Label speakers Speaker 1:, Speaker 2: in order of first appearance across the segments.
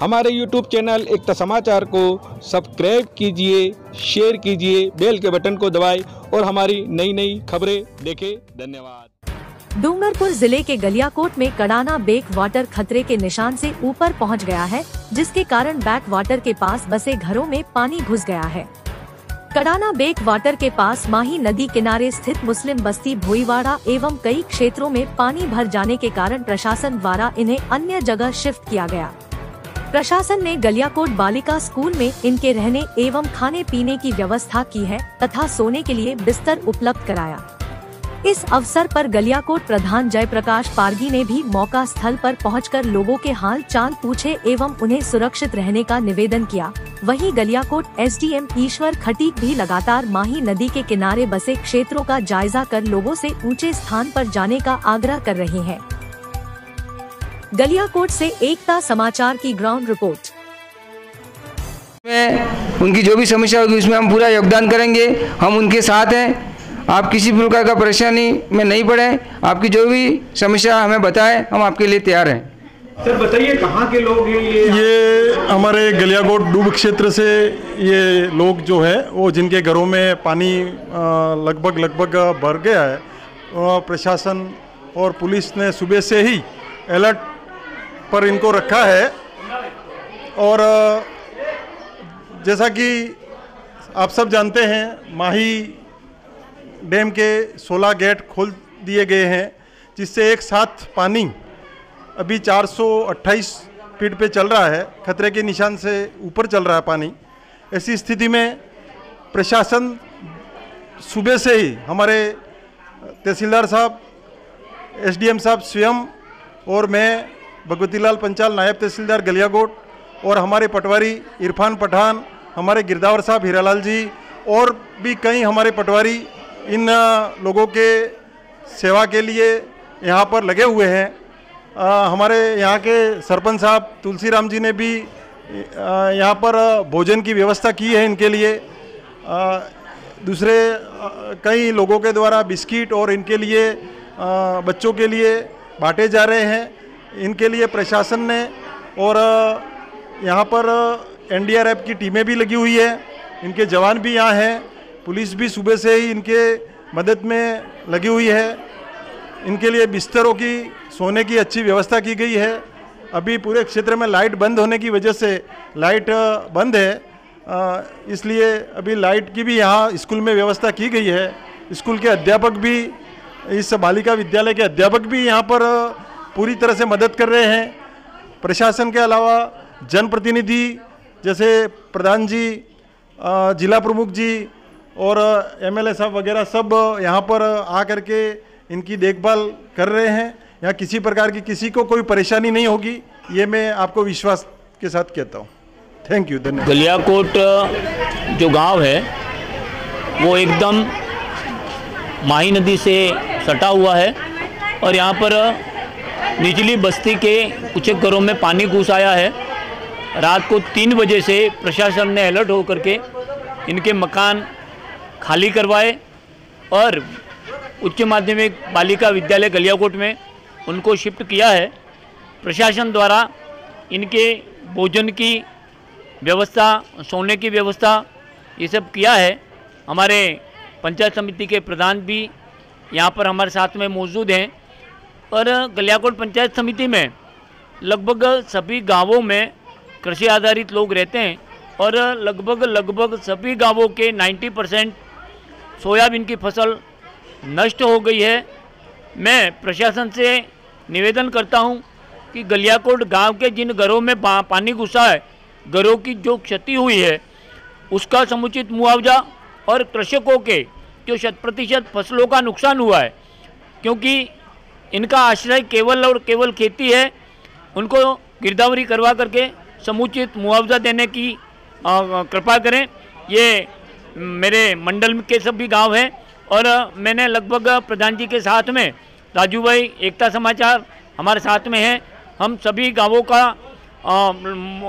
Speaker 1: हमारे YouTube channel एकता समाचार को सब्सक्राइब कीजिए, शेयर कीजिए, बेल के बटन को दबाएं और हमारी नई नई खबरें देखें। धन्यवाद।
Speaker 2: डूंगरपुर जिले के गलियाकोट में कडाना बैक वाटर खतरे के निशान से ऊपर पहुंच गया है, जिसके कारण बैक वाटर के पास बसे घरों में पानी घुस गया है। कडाना बैक वाटर के पास माही नदी किनारे स्थित मुस्लिम बस्ती भोईवाड़ा एवं कई क्षेत्रों में पानी भर जाने के कारण प्रशासन द्वारा इन्हें अन्य जगह शिफ्ट किया गया। प्रशासन ने गलियाकोट बालिका स्कूल में इनके रहने एवं खाने पीने की व्यवस्था की है तथा सोने के लिए बिस्तर उपलब्ध कराया। इस अवसर पर गलियाकोट प्रधान जयप्रकाश पारगी ने भी मौका स्थल पर पहुंचकर लोगों के हाल चाल पूछे एवं उन्हें सुरक्षित रहने का निवेदन किया। वहीं गलियाकोट एसडीएम ईश्वर खटीक भी लगातार माही नदी के किनारे बसे क्षेत्रों का जायजा कर लोगों से ऊंचे स्थान पर जाने का आग्रह कर रहे हैं। गलियाकोट से एकता समाचार की ग्राउंड रिपोर्ट।
Speaker 3: उनकी जो भी समस्या होगी उसमें हम पूरा योगदान करेंगे। हम उनके साथ हैं। आप किसी भी प्रकार का परेशानी में नहीं पड़े। आपकी जो भी समस्या हमें बताएं, हम आपके लिए तैयार हैं।
Speaker 4: सर बताइए, कहाँ के लोग हैं
Speaker 5: ये हमारे गलियाकोट डूब क्षेत्र से ये लोग जो है वो जिनके घरों में पानी लगभग भर गया है, प्रशासन और पुलिस ने सुबह से ही अलर्ट पर इनको रखा है। और जैसा कि आप सब जानते हैं, माही डैम के 16 गेट खोल दिए गए हैं, जिससे एक साथ पानी अभी 428 फीट पे चल रहा है। खतरे के निशान से ऊपर चल रहा है पानी। ऐसी स्थिति में प्रशासन सुबह से ही हमारे तहसीलदार साहब, एसडीएम साहब स्वयं और मैं भगवतीलाल पंचाल नायब तहसीलदार गलियाकोट और हमारे पटवारी इरफान पठान, हमारे गिरदावर साहब हीरालाल जी और भी कई हमारे पटवारी इन लोगों के सेवा के लिए यहाँ पर लगे हुए हैं। हमारे यहाँ के सरपंच साहब तुलसीराम जी ने भी यहाँ पर भोजन की व्यवस्था की है इनके लिए। दूसरे कई लोगों के द्वारा बिस्किट और इनके लिए बच्चों के लिए बांटे जा रहे हैं। इनके लिए प्रशासन ने और यहाँ पर एनडीआरएफ की टीमें भी लगी हुई है, इनके जवान भी यहाँ हैं, पुलिस भी सुबह से ही इनके मदद में लगी हुई है। इनके लिए बिस्तरों की, सोने की अच्छी व्यवस्था की गई है। अभी पूरे क्षेत्र में लाइट बंद होने की वजह से लाइट बंद है, इसलिए अभी लाइट की भी यहाँ स्कूल में व्यवस्था की गई है। स्कूल के अध्यापक भी, इस बालिका विद्यालय के अध्यापक भी यहाँ पर पूरी तरह से मदद कर रहे हैं। प्रशासन के अलावा जनप्रतिनिधि जैसे प्रधान जी, जिला प्रमुख जी और एमएलए साहब वगैरह सब यहाँ पर आकर के इनकी देखभाल कर रहे हैं। यहाँ किसी प्रकार की किसी को कोई परेशानी नहीं होगी, ये मैं आपको विश्वास के साथ कहता हूँ। थैंक यू, धन्यवाद।
Speaker 6: गलियाकोट जो गांव है वो एकदम माही नदी से सटा हुआ है और यहाँ पर निचली बस्ती के कुछ घरों में पानी घुस आया है। रात को 3 बजे से प्रशासन ने अलर्ट होकर के इनके मकान खाली करवाए और उच्च माध्यमिक बालिका विद्यालय गलियाकोट में उनको शिफ्ट किया है। प्रशासन द्वारा इनके भोजन की व्यवस्था, सोने की व्यवस्था, ये सब किया है। हमारे पंचायत समिति के प्रधान भी यहाँ पर हमारे साथ में मौजूद हैं और गलियाकोट पंचायत समिति में लगभग सभी गांवों में कृषि आधारित लोग रहते हैं और लगभग सभी गांवों के 90% सोयाबीन की फसल नष्ट हो गई है। मैं प्रशासन से निवेदन करता हूं कि गलियाकोट गांव के जिन घरों में पानी घुसा है, घरों की जो क्षति हुई है उसका समुचित मुआवजा और कृषकों के जो 100% फसलों का नुकसान हुआ है, क्योंकि इनका आश्रय केवल और केवल खेती है, उनको गिरदावरी करवा करके समुचित मुआवजा देने की कृपा करें। ये मेरे मंडल के सभी गांव हैं और मैंने लगभग प्रधान जी के साथ में राजू भाई एकता समाचार हमारे साथ में हैं, हम सभी गांवों का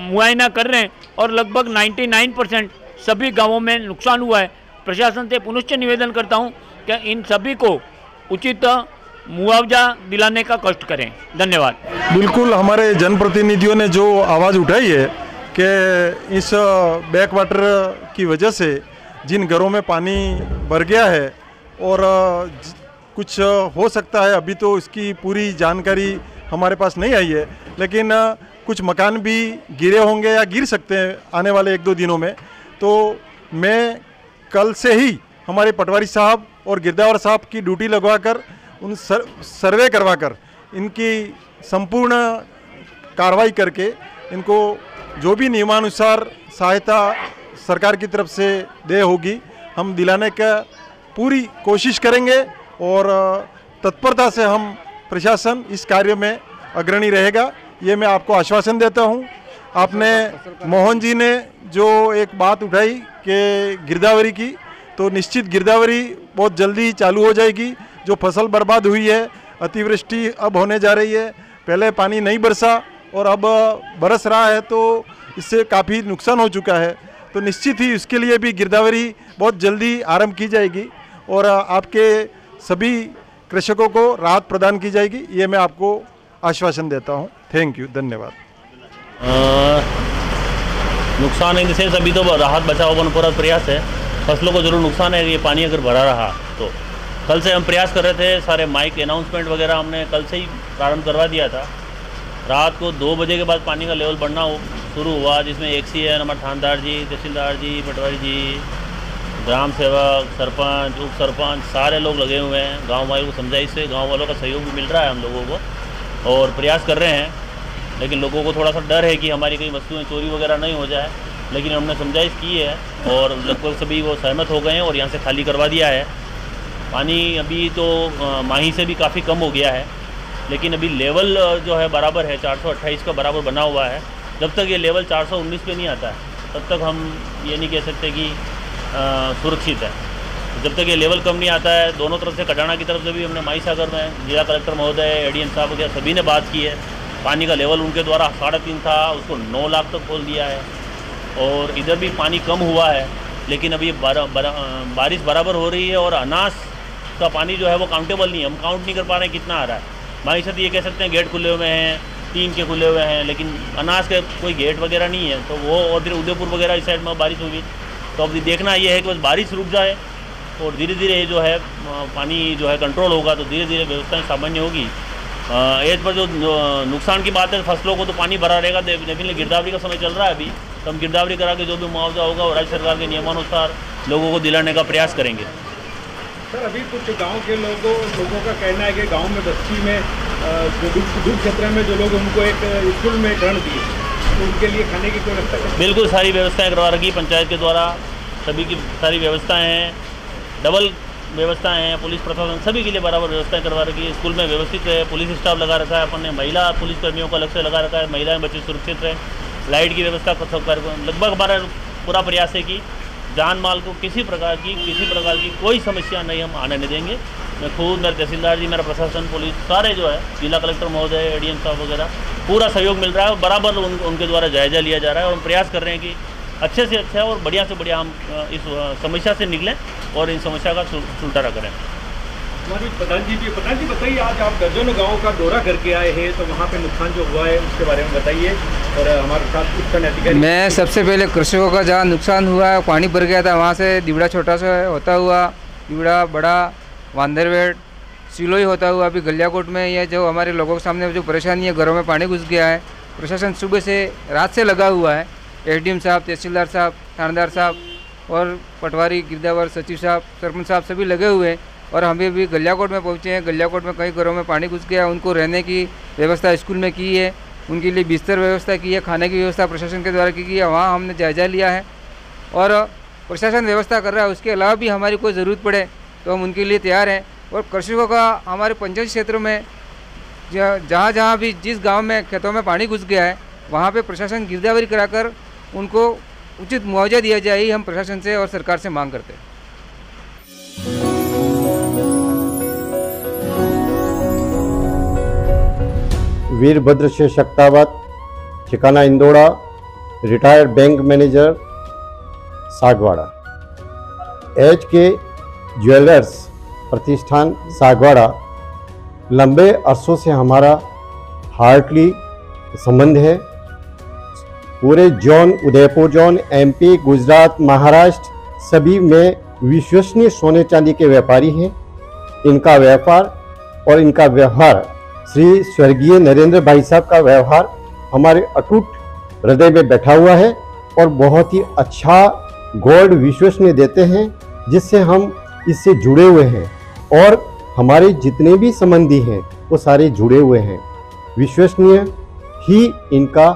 Speaker 6: मुआयना कर रहे हैं और लगभग 99% सभी गांवों में नुकसान हुआ है। प्रशासन से पुनश्च निवेदन करता हूं कि इन सभी को उचित मुआवजा दिलाने का कष्ट करें। धन्यवाद।
Speaker 5: बिल्कुल, हमारे जनप्रतिनिधियों ने जो आवाज़ उठाई है कि इस बैक वाटर की वजह से जिन घरों में पानी भर गया है और कुछ हो सकता है, अभी तो इसकी पूरी जानकारी हमारे पास नहीं आई है, लेकिन कुछ मकान भी गिरे होंगे या गिर सकते हैं आने वाले 1-2 दिनों में। तो मैं कल से ही हमारे पटवारी साहब और गिरदावर साहब की ड्यूटी लगवाकर उन सर्वे करवाकर इनकी संपूर्ण कार्रवाई करके इनको जो भी नियमानुसार सहायता सरकार की तरफ से दे होगी हम दिलाने का पूरी कोशिश करेंगे और तत्परता से हम प्रशासन इस कार्य में अग्रणी रहेगा, ये मैं आपको आश्वासन देता हूँ। आपने मोहन जी ने जो एक बात उठाई कि गिरदावरी की, तो निश्चित गिरदावरी बहुत जल्दी चालू हो जाएगी। जो फसल बर्बाद हुई है, अतिवृष्टि अब होने जा रही है, पहले पानी नहीं बरसा और अब बरस रहा है, तो इससे काफ़ी नुकसान हो चुका है। तो निश्चित ही इसके लिए भी गिरदावरी बहुत जल्दी आरंभ की जाएगी और आपके सभी कृषकों को राहत प्रदान की जाएगी, ये मैं आपको आश्वासन देता हूँ। थैंक यू, धन्यवाद।
Speaker 6: नुकसान इन से अभी तो राहत बचाव का पूरा प्रयास है। फसलों को जरूर नुकसान है, ये पानी अगर भरा रहा तो। कल से हम प्रयास कर रहे थे, सारे माइक अनाउंसमेंट वगैरह हमने कल से ही प्रारंभ करवा दिया था। रात को 2 बजे के बाद पानी का लेवल बढ़ना शुरू हुआ, जिसमें एक्सीएन, हमारे थानेदार जी, तहसीलदार जी, पटवारी जी, ग्राम सेवक, सरपंच, उप सरपंच सारे लोग लगे हुए हैं। गांव वालों को समझाइश से गांव वालों का सहयोग भी मिल रहा है हम लोगों को और प्रयास कर रहे हैं। लेकिन लोगों को थोड़ा सा डर है कि हमारी कई वस्तुएं चोरी वगैरह नहीं हो जाए, लेकिन हमने समझाइश की है और लगभग सभी वो सहमत हो गए हैं और यहाँ से खाली करवा दिया है। पानी अभी तो माही से भी काफ़ी कम हो गया है, लेकिन अभी लेवल जो है बराबर है, 428 का बराबर बना हुआ है। जब तक ये लेवल 419 पे नहीं आता है तब तक हम ये नहीं कह सकते कि सुरक्षित है। जब तक ये लेवल कम नहीं आता है, दोनों तरफ से कटाना की तरफ से भी हमने माई सागर में जिला कलेक्टर महोदय, एडीएम साहब वगैरह सभी ने बात की है। पानी का लेवल उनके द्वारा 3.5 था, उसको 9 लाख तक खोल दिया है और इधर भी पानी कम हुआ है, लेकिन अभी बारिश बराबर हो रही है और अनाज का पानी जो है वो काउंटेबल नहीं है। हम काउंट नहीं कर पा रहे हैं कितना आ रहा है। हमारे साथ ये कह सकते हैं गेट खुले हुए हैं, 3 के खुले हुए हैं, लेकिन अनाज के कोई गेट वगैरह नहीं है। तो वो और फिर उदयपुर वगैरह इस साइड में बारिश हुई, तो अब देखना ये है कि बस बारिश रुक जाए और धीरे धीरे जो है पानी जो है कंट्रोल होगा, तो धीरे धीरे व्यवस्थाएँ सामान्य होगी। एज पर जो नुकसान की बात है, फसलों को तो पानी भरा रहेगा, लेकिन गिरदावरी का समय चल रहा है अभी, तो हम गिरदावरी करा के जो भी मुआवजा होगा वो राज्य सरकार के नियमानुसार लोगों को दिलाने का प्रयास करेंगे।
Speaker 4: सर, अभी कुछ गांव के लोगों का कहना है कि गांव में बस्ती में जो दूर क्षेत्र में जो लोग उनको एक स्कूल में ऋण दिए, तो उनके लिए खाने की कोई व्यवस्था?
Speaker 6: बिल्कुल सारी व्यवस्थाएं करवा रखी पंचायत के द्वारा, सभी की सारी व्यवस्थाएं हैं, डबल व्यवस्थाएं हैं, पुलिस प्रशासन सभी के लिए बराबर व्यवस्थाएं करवा रखी है। स्कूल में व्यवस्थित है, पुलिस स्टाफ लगा रखा है अपन ने, महिला पुलिसकर्मियों को अलग से लगा रखा है, महिलाएं बच्चे सुरक्षित रहे, लाइट की व्यवस्था को सब कर लगभग हमारा पूरा प्रयास है कि जान माल को किसी प्रकार की कोई समस्या नहीं हम आने नहीं देंगे। मैं खुद, मेरे तहसीलदार जी, मेरा प्रशासन, पुलिस सारे जो है, जिला कलेक्टर महोदय, एडीएम साहब वगैरह पूरा सहयोग मिल रहा है और बराबर उनके द्वारा जायजा लिया जा रहा है और हम प्रयास कर रहे हैं कि अच्छे से अच्छा और बढ़िया से बढ़िया हम इस समस्या से निकलें और इन समस्या का सुलटारा करें।
Speaker 4: हमारी प्रधान जी बताइए, आज आप दर्जनों गाँव का दौरा करके आए हैं, तो वहाँ पे नुकसान जो हुआ है उसके बारे में बताइए और हमारे साथ उत्तर अधिकारी।
Speaker 3: मैं सबसे पहले कृषकों का जहाँ नुकसान हुआ है, पानी भर गया था, वहाँ से दिवड़ा छोटा सा होता हुआ, दिवड़ा बड़ा, वांदरवेट, सिलोई होता हुआ अभी गलियाकोट में ये जो हमारे लोगों के सामने जो परेशानी है, घरों में पानी घुस गया है। प्रशासन सुबह से रात से लगा हुआ है, एसडीएम साहब, तहसीलदार साहब, थानेदार साहब और पटवारी, गिरदावर, सचिव साहब, सरपंच साहब सभी लगे हुए हैं और हम भी गलियाकोट में पहुँचे हैं। गलियाकोट में कई घरों में पानी घुस गया, उनको रहने की व्यवस्था स्कूल में की है, उनके लिए बिस्तर व्यवस्था की है, खाने की व्यवस्था प्रशासन के द्वारा की है, वहाँ हमने जायजा लिया है और प्रशासन व्यवस्था कर रहा है। उसके अलावा भी हमारी कोई ज़रूरत पड़े तो हम उनके लिए तैयार हैं। और कृषकों का हमारे पंचायत क्षेत्रों में जहाँ भी जिस गांव में खेतों में पानी घुस गया है, वहाँ पे प्रशासन गिरदावरी कराकर उनको उचित मुआवजा दिया जाए, हम प्रशासन से और सरकार से मांग करते हैं।
Speaker 7: वीरभद्र सिंह शक्तावत, ठिकाना Indora, retired bank manager, Sagwara. H K Jewellers प्रतिष्ठान सागवाड़ा लंबे अरसों से हमारा हार्टली संबंध है। पूरे zone, Udaipur zone, MP, Gujarat, Maharashtra सभी में विश्वसनीय सोने चांदी के व्यापारी हैं। इनका व्यापार और इनका व्यवहार, श्री स्वर्गीय नरेंद्र भाई साहब का व्यवहार हमारे अटूट हृदय में बैठा हुआ है और बहुत ही अच्छा गोल्ड विश्वसनीय देते हैं, जिससे हम इससे जुड़े हुए हैं और हमारे जितने भी संबंधी हैं वो सारे जुड़े हुए हैं। विश्वसनीय ही इनका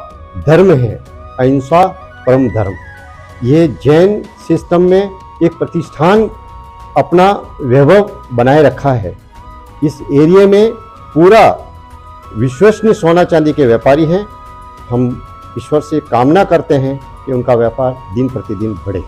Speaker 7: धर्म है, अहिंसा परम धर्म। ये जैन सिस्टम में एक प्रतिष्ठान अपना वैभव बनाए रखा है। इस एरिया में पूरा विश्वसनीय सोना चांदी के व्यापारी हैं। हम ईश्वर से कामना करते हैं कि उनका व्यापार दिन प्रतिदिन बढ़े।